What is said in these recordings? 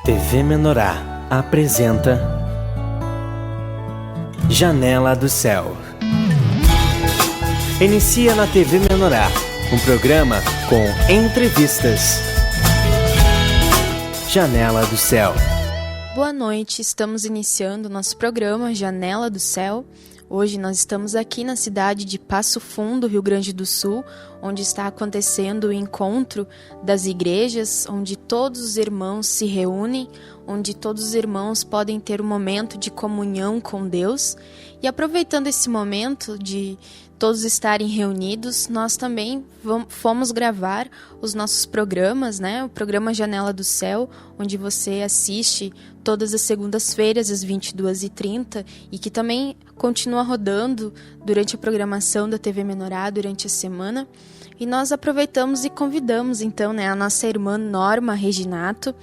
TV Menorá apresenta Janela do Céu. Inicia na TV Menorá, um programa com entrevistas. Janela do Céu. Boa noite, estamos iniciando nosso programa Janela do Céu. Hoje nós estamos aqui na cidade de Passo Fundo, Rio Grande do Sul, onde está acontecendo o encontro das igrejas, onde todos os irmãos se reúnem, onde todos os irmãos podem ter um momento de comunhão com Deus. E aproveitando esse momento de todos estarem reunidos, nós também fomos gravar os nossos programas, né? O programa Janela do Céu, onde você assiste todas as segundas-feiras às 22h30 e que também continua rodando durante a programação da TV Menorá durante a semana. E nós aproveitamos e convidamos então, né, a nossa irmã Norma Reginato,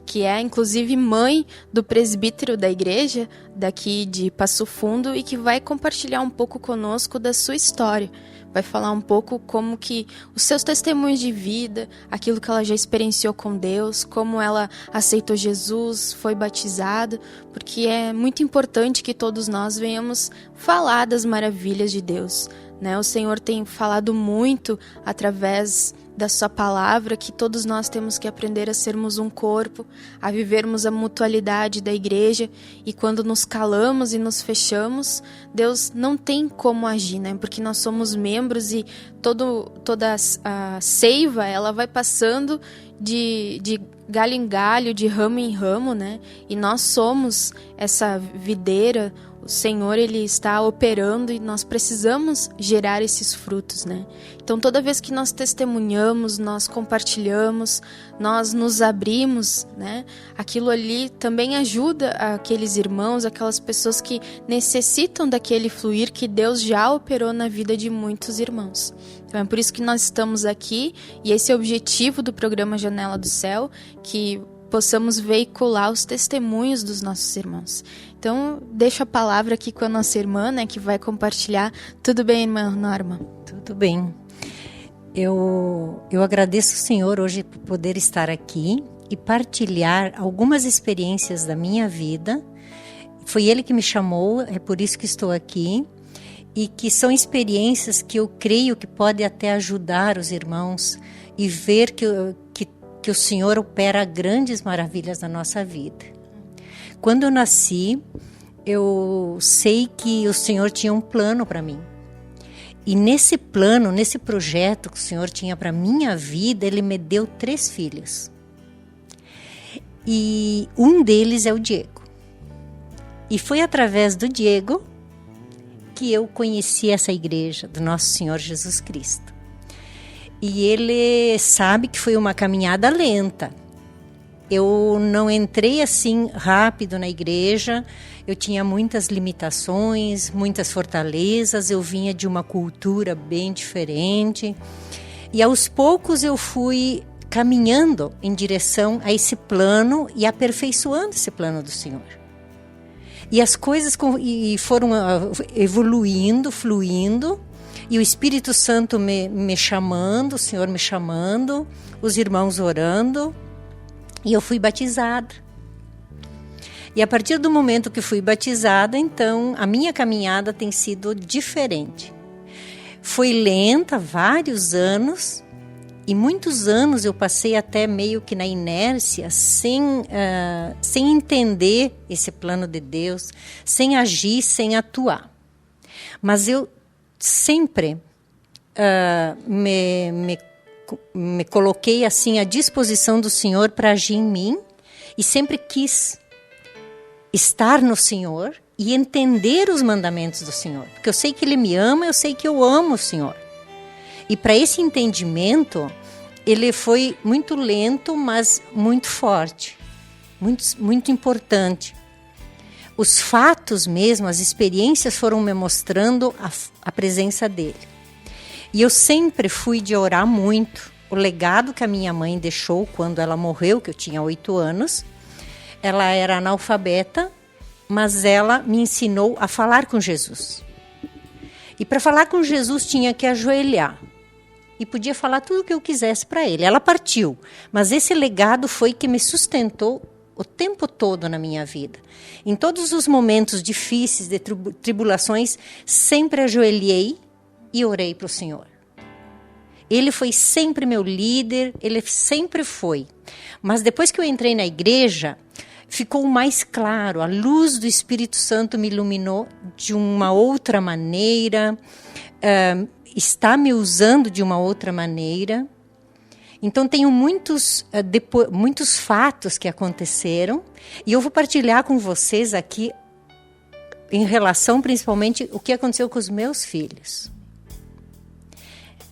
que é inclusive mãe do presbítero da igreja daqui de Passo Fundo e que vai compartilhar um pouco conosco da sua história. Vai falar um pouco como que os seus testemunhos de vida, aquilo que ela já experienciou com Deus, como ela aceitou Jesus, foi batizada, porque é muito importante que todos nós venhamos falar das maravilhas de Deus, né? O Senhor tem falado muito através da sua palavra, que todos nós temos que aprender a sermos um corpo, a vivermos a mutualidade da igreja, e quando nos calamos e nos fechamos, Deus não tem como agir, né? Porque nós somos membros e toda a seiva, ela vai passando de galho em galho, de ramo em ramo, né? E nós somos essa videira. O Senhor, Ele está operando e nós precisamos gerar esses frutos, né? Então, toda vez que nós testemunhamos, nós compartilhamos, nós nos abrimos, né? Aquilo ali também ajuda aqueles irmãos, aquelas pessoas que necessitam daquele fluir que Deus já operou na vida de muitos irmãos. Então, é por isso que nós estamos aqui e esse é o objetivo do programa Janela do Céu, que possamos veicular os testemunhos dos nossos irmãos. Então, deixo a palavra aqui com a nossa irmã, né, que vai compartilhar. Tudo bem, irmã Norma? Tudo bem. Eu agradeço o Senhor hoje por poder estar aqui e partilhar algumas experiências da minha vida. Foi Ele que me chamou, é por isso que estou aqui. E que são experiências que eu creio que podem até ajudar os irmãos e ver que o Senhor opera grandes maravilhas na nossa vida. Quando eu nasci, eu sei que o Senhor tinha um plano para mim. E nesse plano, nesse projeto que o Senhor tinha para minha vida, Ele me deu 3 filhos. E um deles é o Diego. E foi através do Diego que eu conheci essa igreja do Nosso Senhor Jesus Cristo. E ele sabe que foi uma caminhada lenta. Eu não entrei assim rápido na igreja, eu tinha muitas limitações, muitas fortalezas, eu vinha de uma cultura bem diferente. E aos poucos eu fui caminhando em direção a esse plano e aperfeiçoando esse plano do Senhor. E as coisas foram evoluindo, fluindo, e o Espírito Santo me chamando, o Senhor me chamando, os irmãos orando, e eu fui batizada. E a partir do momento que fui batizada, então, a minha caminhada tem sido diferente. Foi lenta, vários anos, e muitos anos eu passei até meio que na inércia, sem entender esse plano de Deus, sem agir, sem atuar. Mas eu sempre me coloquei assim à disposição do Senhor para agir em mim e sempre quis estar no Senhor e entender os mandamentos do Senhor. Porque eu sei que Ele me ama, eu sei que eu amo o Senhor. E para esse entendimento, ele foi muito lento, mas muito forte, muito importante. Os fatos mesmo, as experiências foram me mostrando a presença dele. E eu sempre fui de orar muito. O legado que a minha mãe deixou quando ela morreu, que eu tinha 8 anos, ela era analfabeta, mas ela me ensinou a falar com Jesus. E para falar com Jesus tinha que ajoelhar. E podia falar tudo o que eu quisesse para ele. Ela partiu, mas esse legado foi que me sustentou o tempo todo na minha vida. Em todos os momentos difíceis, de tribulações, sempre ajoelhei e orei para o Senhor. Ele foi sempre meu líder, ele sempre foi. Mas depois que eu entrei na igreja, ficou mais claro, a luz do Espírito Santo me iluminou de uma outra maneira, está me usando de uma outra maneira. Então, tenho muitos fatos que aconteceram e eu vou partilhar com vocês aqui em relação, principalmente, o que aconteceu com os meus filhos.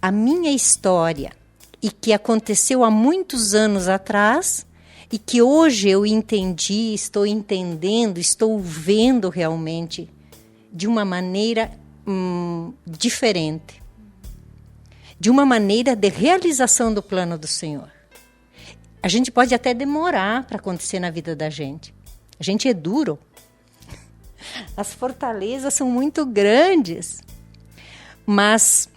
A minha história, e que aconteceu há muitos anos atrás, e que hoje eu entendi, estou entendendo, estou vendo realmente de uma maneira diferente. De uma maneira de realização do plano do Senhor. A gente pode até demorar para acontecer na vida da gente. A gente é duro. As fortalezas são muito grandes. Mas,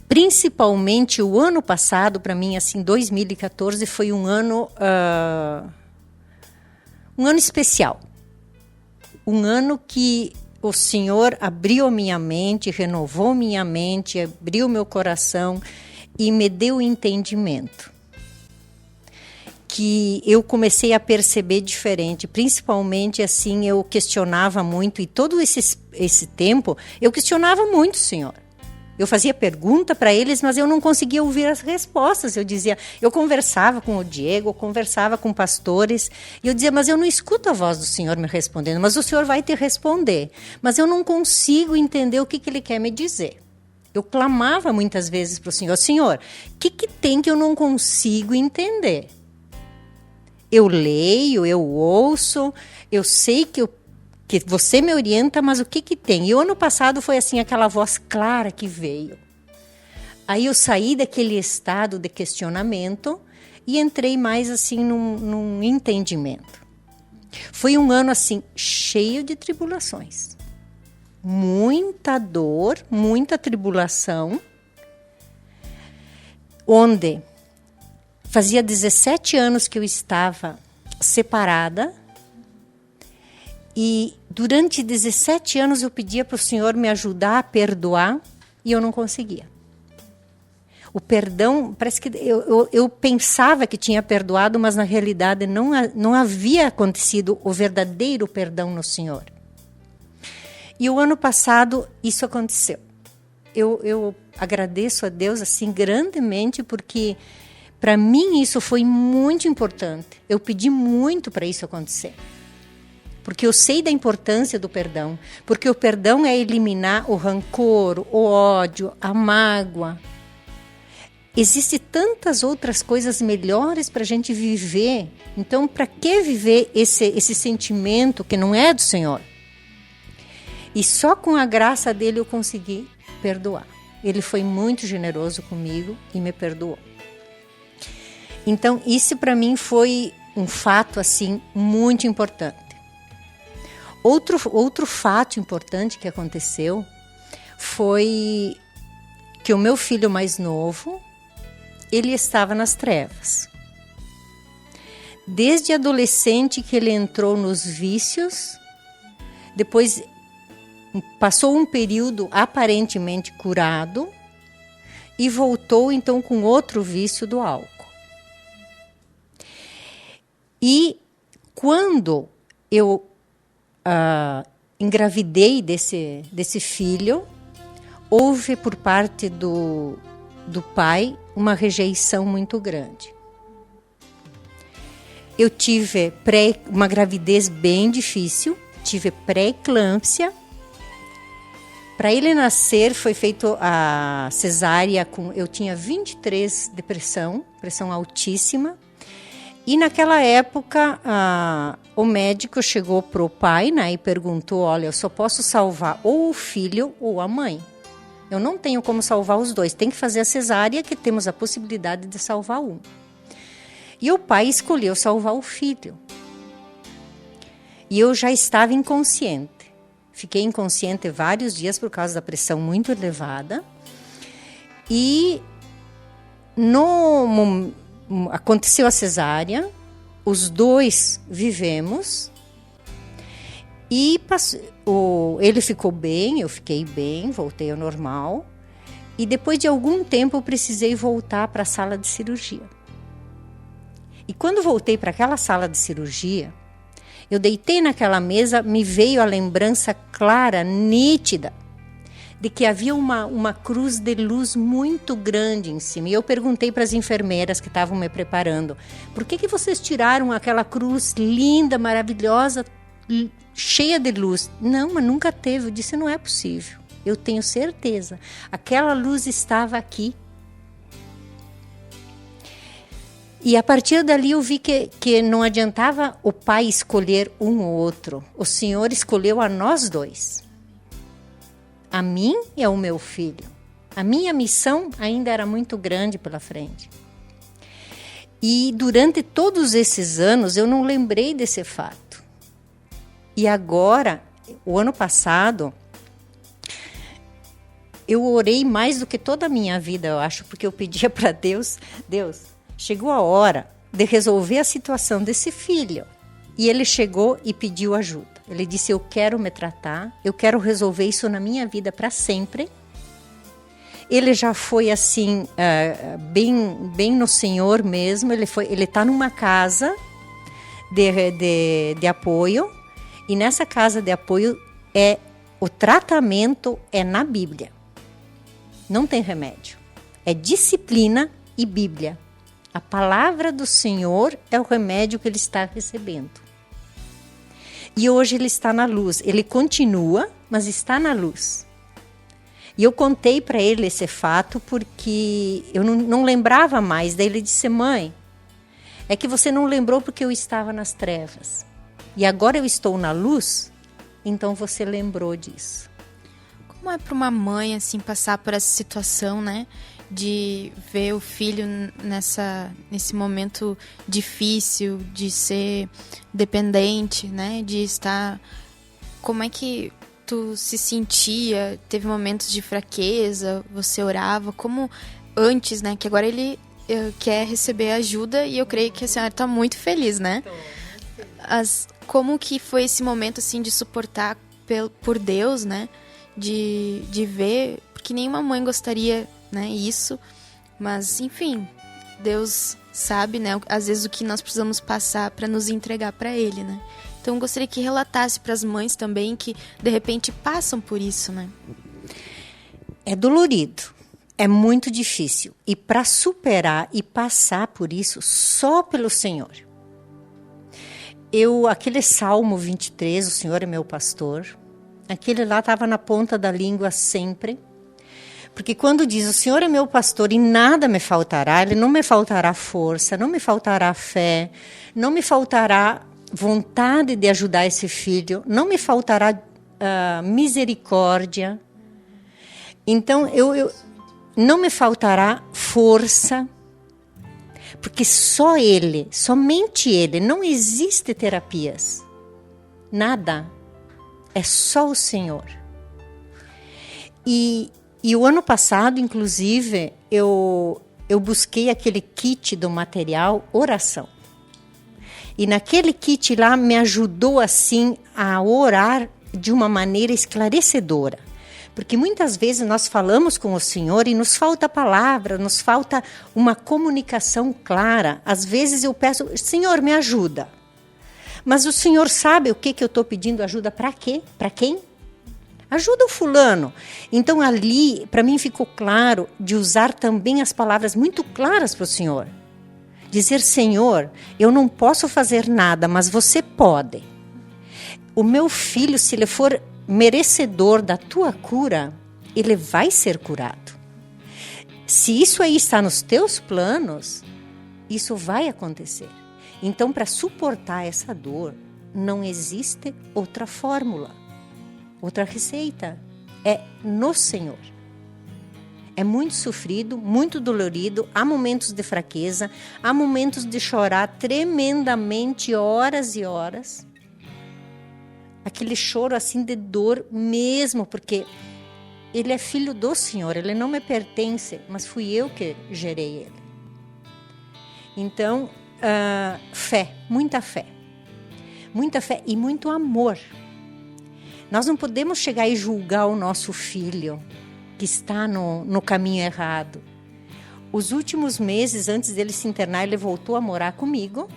principalmente, o ano passado, para mim, assim, 2014, foi um ano especial. Um ano que o Senhor abriu a minha mente, renovou minha mente, abriu meu coração e me deu entendimento. Que eu comecei a perceber diferente, principalmente assim, eu questionava muito, e todo esse tempo eu questionava muito o Senhor. Eu fazia pergunta para eles, mas eu não conseguia ouvir as respostas. Eu conversava com o Diego, eu conversava com pastores, e eu dizia, mas eu não escuto a voz do Senhor me respondendo, mas o Senhor vai te responder. Mas eu não consigo entender o que Ele quer me dizer. Eu clamava muitas vezes para o Senhor, Senhor, o que tem que eu não consigo entender? Eu leio, eu ouço, eu sei que você me orienta, mas o que tem? E o ano passado foi assim, aquela voz clara que veio. Aí eu saí daquele estado de questionamento e entrei mais assim num entendimento. Foi um ano assim, cheio de tribulações. Muita dor, muita tribulação. Onde fazia 17 anos que eu estava separada. E durante 17 anos eu pedia para o Senhor me ajudar a perdoar e eu não conseguia. O perdão, parece que eu pensava que tinha perdoado, mas na realidade não havia acontecido o verdadeiro perdão no Senhor. E o ano passado isso aconteceu. Eu agradeço a Deus assim grandemente, porque para mim isso foi muito importante. Eu pedi muito para isso acontecer. Porque eu sei da importância do perdão. Porque o perdão é eliminar o rancor, o ódio, a mágoa. Existem tantas outras coisas melhores para a gente viver. Então, para que viver esse sentimento que não é do Senhor? E só com a graça dele eu consegui perdoar. Ele foi muito generoso comigo e me perdoou. Então, isso para mim foi um fato assim muito importante. Outro fato importante que aconteceu foi que o meu filho mais novo, ele estava nas trevas. Desde adolescente que ele entrou nos vícios, depois passou um período aparentemente curado e voltou então com outro vício do álcool. E quando eu engravidei desse filho, houve por parte do pai uma rejeição muito grande. Eu tive uma gravidez bem difícil, tive pré-eclâmpsia. Para ele nascer foi feita a cesárea, eu tinha 23 de pressão altíssima. E naquela época, o médico chegou para o pai, né, e perguntou, olha, eu só posso salvar ou o filho ou a mãe. Eu não tenho como salvar os dois, tem que fazer a cesárea, que temos a possibilidade de salvar um. E o pai escolheu salvar o filho. E eu já estava inconsciente. Fiquei inconsciente vários dias por causa da pressão muito elevada. E aconteceu a cesárea, os dois vivemos e ele ficou bem, eu fiquei bem, voltei ao normal. E depois de algum tempo eu precisei voltar para a sala de cirurgia. E quando voltei para aquela sala de cirurgia, eu deitei naquela mesa, me veio a lembrança clara, nítida, de que havia uma cruz de luz muito grande em cima. E eu perguntei para as enfermeiras que estavam me preparando, por que vocês tiraram aquela cruz linda, maravilhosa, cheia de luz? Não, mas nunca teve. Eu disse, não é possível. Eu tenho certeza. Aquela luz estava aqui. E a partir dali eu vi que não adiantava o pai escolher um ou outro. O Senhor escolheu a nós dois. A mim e ao meu filho. A minha missão ainda era muito grande pela frente. E durante todos esses anos eu não lembrei desse fato. E agora, o ano passado, eu orei mais do que toda a minha vida, eu acho, porque eu pedia para Deus, chegou a hora de resolver a situação desse filho. E ele chegou e pediu ajuda. Ele disse, eu quero me tratar, eu quero resolver isso na minha vida para sempre. Ele já foi assim, bem no Senhor mesmo. Ele está numa casa de apoio. E nessa casa de apoio, o tratamento é na Bíblia. Não tem remédio. É disciplina e Bíblia. A palavra do Senhor é o remédio que ele está recebendo. E hoje ele está na luz. Ele continua, mas está na luz. E eu contei para ele esse fato porque eu não lembrava mais. Daí ele disse, mãe, é que você não lembrou porque eu estava nas trevas. E agora eu estou na luz, então você lembrou disso. Como é para uma mãe assim passar por essa situação, né? De ver o filho nesse momento difícil, de ser dependente, né? De estar... Como é que tu se sentia? Teve momentos de fraqueza? Você orava? Como antes, né? Que agora ele quer receber ajuda e eu creio que a senhora está muito feliz, né? Como que foi esse momento assim de suportar por Deus, né? De ver, porque nenhuma mãe gostaria, né, isso, mas enfim, Deus sabe, né, às vezes o que nós precisamos passar para nos entregar para Ele, né? Então eu gostaria que relatasse para as mães também que de repente passam por isso, né? É dolorido, é muito difícil e para superar e passar por isso só pelo Senhor. Aquele Salmo 23, o Senhor é meu pastor, aquele lá estava na ponta da língua sempre. Porque quando diz, o Senhor é meu pastor e nada me faltará, Ele não me faltará força, não me faltará fé, não me faltará vontade de ajudar esse filho, não me faltará misericórdia. Então, não me faltará força, porque só Ele, somente Ele, não existe terapias, nada, é só o Senhor. E o ano passado, inclusive, eu busquei aquele kit do material oração. E naquele kit lá me ajudou assim a orar de uma maneira esclarecedora. Porque muitas vezes nós falamos com o Senhor e nos falta palavra, nos falta uma comunicação clara. Às vezes eu peço, Senhor, me ajuda. Mas o Senhor sabe o que eu estou pedindo ajuda para quê? Para quem? Ajuda o fulano. Então ali, para mim ficou claro de usar também as palavras muito claras para o Senhor. Dizer, Senhor, eu não posso fazer nada, mas você pode. O meu filho, se ele for merecedor da tua cura, ele vai ser curado. Se isso aí está nos teus planos, isso vai acontecer. Então, para suportar essa dor, não existe outra fórmula. Outra receita é no Senhor. É muito sofrido, muito dolorido, há momentos de fraqueza, há momentos de chorar tremendamente, horas e horas. Aquele choro assim de dor mesmo, porque ele é filho do Senhor, ele não me pertence, mas fui eu que gerei ele. Então, fé, muita fé. Muita fé e muito amor. Nós não podemos chegar e julgar o nosso filho que está no caminho errado. Os últimos meses, antes dele se internar, ele voltou a morar comigo.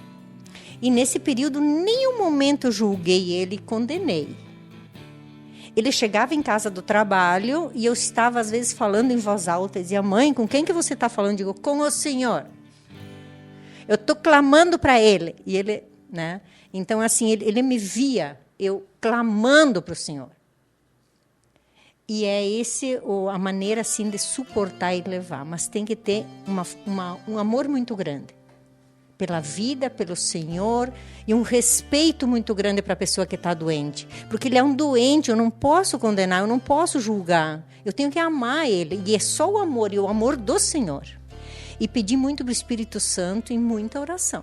E nesse período, nenhum momento eu julguei ele e condenei. Ele chegava em casa do trabalho e eu estava, às vezes, falando em voz alta. Eu dizia, mãe, com quem que você está falando? Eu digo, com o Senhor. Eu estou clamando para ele. E ele, né? Então, assim, ele me via, eu clamando para o Senhor. E é a maneira, assim, de suportar e levar. Mas tem que ter um amor muito grande. Pela vida, pelo Senhor, e um respeito muito grande para a pessoa que está doente. Porque ele é um doente, eu não posso condenar, eu não posso julgar. Eu tenho que amar ele. E é só o amor, e o amor do Senhor. E pedir muito para o Espírito Santo e muita oração.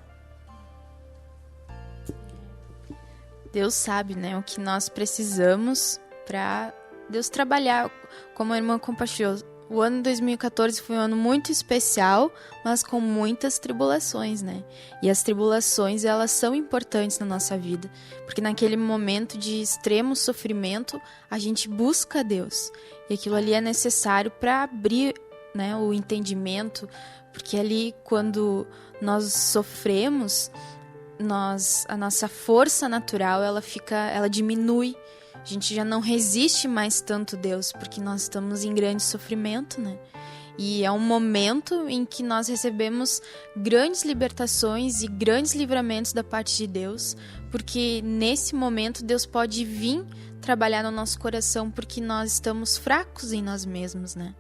Deus sabe, né, o que nós precisamos para Deus trabalhar, como a irmã compartilhou. O ano 2014 foi um ano muito especial, mas com muitas tribulações, né? E as tribulações, elas são importantes na nossa vida, porque naquele momento de extremo sofrimento, a gente busca Deus. E aquilo ali é necessário para abrir, né, o entendimento, porque ali, quando nós sofremos, a nossa força natural, ela diminui. A gente já não resiste mais tanto Deus, porque nós estamos em grande sofrimento, né? E é um momento em que nós recebemos grandes libertações e grandes livramentos da parte de Deus, porque nesse momento Deus pode vir trabalhar no nosso coração, porque nós estamos fracos em nós mesmos, né?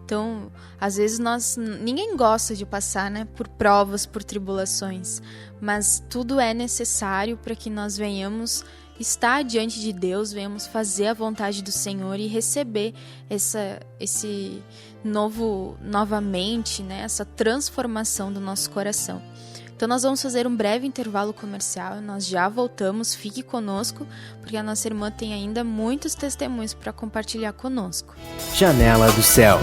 Então, às vezes ninguém gosta de passar, né, por provas, por tribulações, mas tudo é necessário para que nós venhamos estar diante de Deus, venhamos fazer a vontade do Senhor e receber esse novamente, né, essa transformação do nosso coração. Então nós vamos fazer um breve intervalo comercial, nós já voltamos, fique conosco, porque a nossa irmã tem ainda muitos testemunhos para compartilhar conosco. Janela do Céu.